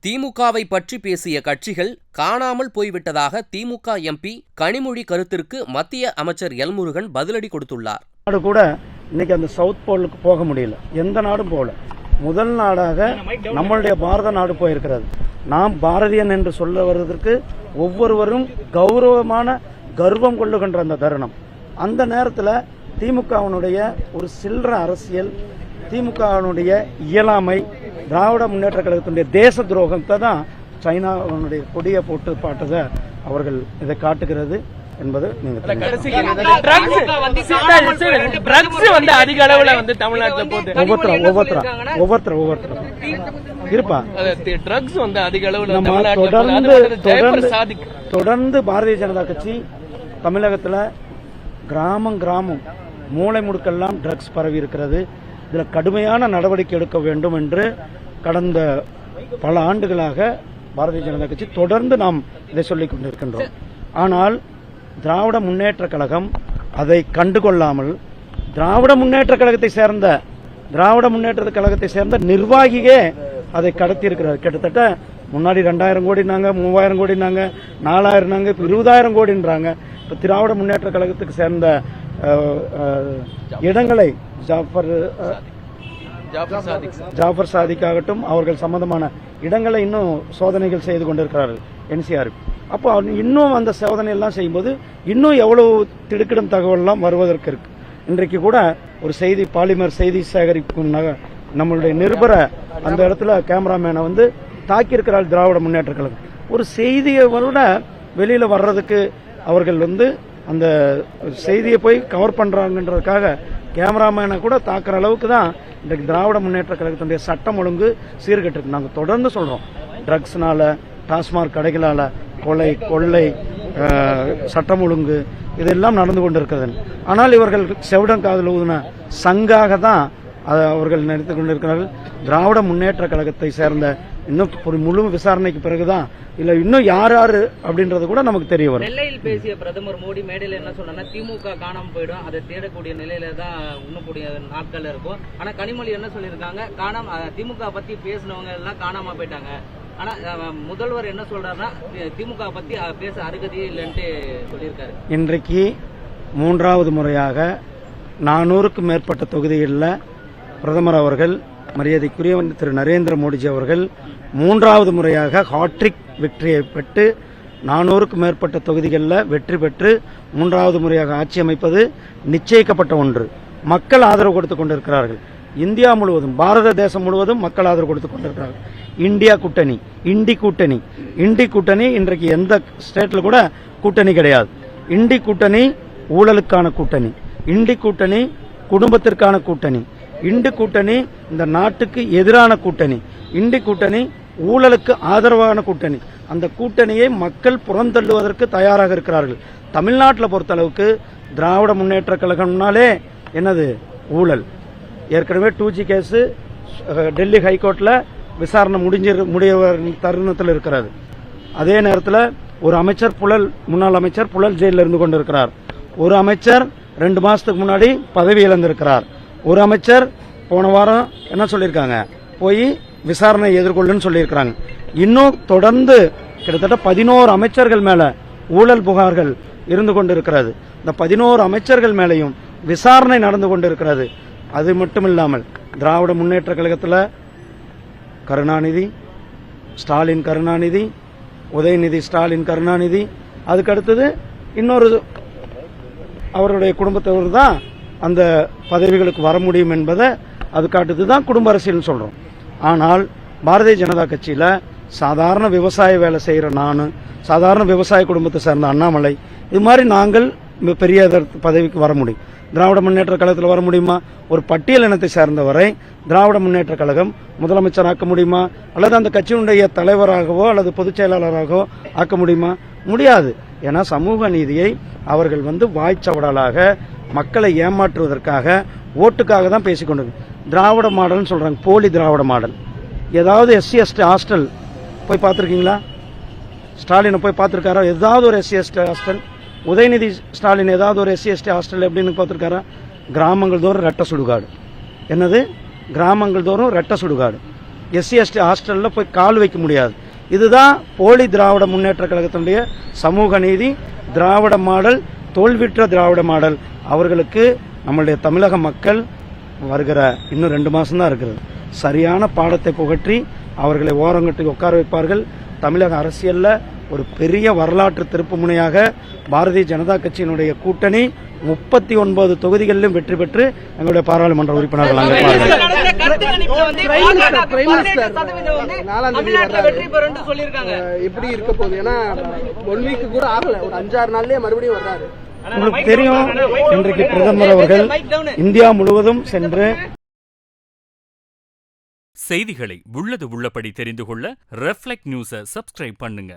திமுகவை பற்றி பேசிய கட்சிகள் காணாமல் போய்விட்டதாக திமுக எம்பி கனிமொழி கருத்திற்கு மத்திய அமைச்சர் எல் முருகன் பதிலடி கொடுத்துள்ளார். நாடு கூட இன்னைக்கு அந்த சவுத் போலுக்கு போக முடியல, எந்த நாடும் போல. முதல் நாடாக நம்மளுடைய பாரத நாடு போயிருக்கிறது. நாம் பாரதியன் என்று சொல்ல வருவதற்கு ஒவ்வொருவரும் கௌரவமான கர்வம் கொள்ளுகின்ற அந்த தருணம். அந்த நேரத்தில் திமுகவினுடைய ஒரு சில்லற அரசியல், திமுகவினுடைய இயலாமை, திராவிட முன்னேற்ற கழகத்தினுடைய தேச துரோகத்தை தான் சைனாவுடைய கொடியை போட்டு பாட்டதை அவர்கள் இதை காட்டுகிறது என்பது நீங்க அதிக அளவுல வந்து தமிழ்நாட்டில் ஒவ்வொருத்தரும் இருப்பா. ட்ரக்ஸ் வந்து அதிக அளவுல தொடர்ந்து பாரதிய ஜனதா கட்சி தமிழகத்தில் கிராமம் மூளை முடுக்கெல்லாம் ட்ரக்ஸ் பரவி இருக்கிறது. இதில் கடுமையான நடவடிக்கை எடுக்க வேண்டும் என்று கடந்த பல ஆண்டுகளாக பாரதிய ஜனதா கட்சி தொடர்ந்து நாம் இதை சொல்லிக் கொண்டிருக்கின்றோம். ஆனால் திராவிட முன்னேற்ற கழகம் அதை கண்டுகொள்ளாமல் திராவிட முன்னேற்ற கழகத்தை சேர்ந்த நிர்வாகியே அதை கடத்தி இருக்கிறார். கிட்டத்தட்ட முன்னாடி 2000 கோடினாங்க, 3000 கோடினாங்க, 4000 இப்ப 20000 கோடின்றாங்க. இப்ப திராவிட முன்னேற்ற கழகத்துக்கு சேர்ந்த இடங்களை ஜாஃபர் சாதிக் ஆகட்டும், அவர்கள் சம்பந்தமான இடங்களை இன்னும் சோதனைகள் செய்து கொண்டிருக்கிறார்கள் என்சிஆர். அப்போ இன்னும் அந்த சோதனை எல்லாம் செய்யும்போது இன்னும் எவ்வளவு திடுக்கிடும் தகவல் எல்லாம் வருவதற்கு இருக்கு. இன்றைக்கு கூட ஒரு செய்தி, பாலிமர் செய்தி சேகரிக்கும் நம்மளுடைய நிருபர அந்த இடத்துல கேமராமேனை வந்து தாக்கியிருக்கிறார் திராவிட முன்னேற்ற கழகம். ஒரு செய்தியை விட வெளியில வர்றதுக்கு அவர்கள் வந்து அந்த செய்தியை போய் கவர் பண்றாங்கன்றதுக்காக கேமராமேனை கூட தாக்குற அளவுக்கு தான் இன்றைக்கு திராவிட முன்னேற்ற கழகத்தினுடைய சட்டம் ஒழுங்கு சீர்கெட்டு இருக்கு. நாங்கள் தொடர்ந்து சொல்றோம், ட்ரக்ஸ்னால, டாஸ்மாக் கடைகளால கொள்ளை சட்டம் ஒழுங்கு இதெல்லாம் நடந்து கொண்டிருக்கிறது. ஆனால் இவர்கள் செவிடம் காதல் ஊதின சங்காக தான் அவர்கள் நினைத்துக் கொண்டிருக்கிறார்கள். திராவிட முன்னேற்ற கழகத்தை சேர்ந்த இன்னும் ஒரு முழு விசாரணைக்கு பிறகுதான் இல்ல இன்னும் யார் அப்படின்றது கூட நமக்கு தெரிய வரும். நெல்லையில் பேசிய பிரதமர் மோடி மேடையில் என்ன சொன்னா, திமுக காணாம போயிடும், அதை தேடக்கூடிய நிலையில தான் உண்ணக்கூடிய நாட்கள் இருக்கும். ஆனா கனிமொழி என்ன சொல்லியிருக்காங்க, திமுக பத்தி பேசினவங்க எல்லாம் காணாம போயிட்டாங்க. ஆனா முதல்வர் என்ன சொல்றாருன்னா, திமுக பத்தி பேச அருகதையே இல்லைன்ட்டு சொல்லியிருக்காரு. இன்றைக்கு 3வது முறையாக 400க்கும் மேற்பட்ட தொகுதிகளில் பிரதமர் அவர்கள், மரியாதைக்குரிய திரு நரேந்திர மோடிஜி அவர்கள் 3வது முறையாக ஹாட்ரிக் வெற்றியை பெற்று 400க்கும் மேற்பட்ட தொகுதிகளில் வெற்றி பெற்று 3வது முறையாக ஆட்சி அமைப்பது நிச்சயிக்கப்பட்ட ஒன்று. மக்கள் ஆதரவு கொடுத்துக் கொண்டிருக்கிறார்கள். இந்தியா முழுவதும், பாரத தேசம் முழுவதும் மக்கள் ஆதரவு கொடுத்துக் கொண்டிருக்கிறார்கள். இந்தியா கூட்டணி, இண்டி கூட்டணி இன்றைக்கு எந்த ஸ்டேட்ல கூட கூட்டணி கிடையாது. இண்டி கூட்டணி ஊழலுக்கான கூட்டணி, இண்டி கூட்டணி குடும்பத்திற்கான கூட்டணி, இண்டி கூட்டணி இந்த நாட்டுக்கு எதிரான கூட்டணி, இண்டி கூட்டணி ஊழலுக்கு ஆதரவான கூட்டணி. அந்த கூட்டணியை மக்கள் புறந்தள்ளுவதற்கு தயாராக இருக்கிறார்கள். தமிழ்நாட்டில் பொறுத்தளவுக்கு திராவிட முன்னேற்ற கழகம்னாலே என்னது, ஊழல். ஏற்கனவே 2G கேஸ் டெல்லி ஹைகோர்ட்ல விசாரணை முடிய தருணத்தில் இருக்கிறது. அதே நேரத்தில் ஒரு அமைச்சர் முன்னாள் அமைச்சர் புழல் ஜெயிலில் இருந்து கொண்டிருக்கிறார். ஒரு அமைச்சர் 2 மாசத்துக்கு முன்னாடி பதவி இழந்திருக்கிறார். ஒரு அமைச்சர் போன வாரம் என்ன சொல்லியிருக்காங்க, போய் விசாரணை எதிர்கொள்ளுன்னு சொல்லியிருக்கிறாங்க. இன்னும் தொடர்ந்து கிட்டத்தட்ட 11 அமைச்சர்கள் மேல ஊழல் புகார்கள் இருந்து கொண்டிருக்கிறது. இந்த 11 அமைச்சர்கள் மேலையும் விசாரணை நடந்து கொண்டிருக்கிறது. அது மட்டும் இல்லாமல் திராவிட முன்னேற்ற கழகத்தில் கருணாநிதி, ஸ்டாலின் கருணாநிதி, உதயநிதி ஸ்டாலின் கருணாநிதி, அதுக்கு அடுத்தது இன்னொரு அவருடைய குடும்பத்தவர் தான் அந்த பதவிகளுக்கு வர முடியும் என்பதை அது காட்டுது தான் குடும்ப அரசியல் சொல்றோம். ஆனால் பாரதிய ஜனதா கட்சியில சாதாரண விவசாய வேலை செய்யற நான், சாதாரண விவசாய குடும்பத்தை சேர்ந்த அண்ணாமலை, இது மாதிரி நாங்கள் பெரிய பதவிக்கு வர முடியும். திராவிட முன்னேற்ற கழகத்தில் வர முடியுமா? ஒரு பட்டியல் இனத்தை சேர்ந்தவரை திராவிட முன்னேற்ற கழகம் முதலமைச்சராக்க முடியுமா? அல்லது அந்த கட்சியினுடைய தலைவராகவோ அல்லது பொதுச் செயலாளராகவோ ஆக்க முடியுமா? முடியாது. ஏன்னா சமூக நீதியை அவர்கள் வாய்ச்சவடலாக மக்களை ஏமாற்றுவதற்காக, ஓட்டுக்காக தான் பேசிக்கொண்டு திராவிட மாடல்னு சொல்றாங்க. போலி திராவிட மாடல். ஏதாவது SC/ST ஹாஸ்டல் போய் பார்த்துருக்கீங்களா? ஸ்டாலினை போய் பார்த்துருக்காரா? ஏதாவது ஒரு SC/ST ஹாஸ்டல்? உதயநிதி ஸ்டாலின் ஏதாவது ஒரு SC/ST ஹாஸ்டல் எப்படின்னு பார்த்துருக்காரா? கிராமங்கள் தோறும் ரெட்ட சுடுகாடு. என்னது? கிராமங்கள் தோறும் ரெட்ட சுடுகாடு. எஸ்சி எஸ்டி ஹாஸ்டலில் போய் கால் வைக்க முடியாது. இதுதான் போலி திராவிட முன்னேற்ற கழகத்தினுடைய சமூக நீதி, திராவிட மாடல், தோல்வியுற்ற திராவிட மாடல். அவர்களுக்கு நம்மளுடைய தமிழக மக்கள் வருகிற இன்னும் 2 மாதம் தான் இருக்கிறது, சரியான பாடத்தை புகற்றி அவர்களை ஓரங்கட்டி உட்கார வைப்பார்கள். தமிழக அரசியலில் ஒரு பெரிய வரலாற்று திருப்பு முனையாக பாரதிய ஜனதா கட்சியினுடைய கூட்டணி 39 தொகுதிகளிலும் வெற்றி பெற்று எங்களுடைய பாராளுமன்ற உறுப்பினர்கள் எப்படி இருக்க போகுது? ஏன்னா 1 வீக் கூட ஆகல, ஒரு 5-6 நாள்லயே மறுபடியும் வர்றாரு. உங்களுக்கு தெரியும், இன்றைக்கு பிரதமர் அவர்கள் இந்தியா முழுவதும் சென்று செய்திகளை உள்ளது உள்ளபடி தெரிந்து கொள்ள ரெஃப்ளெக்ட் நியூஸை சப்ஸ்கிரைப் பண்ணுங்க.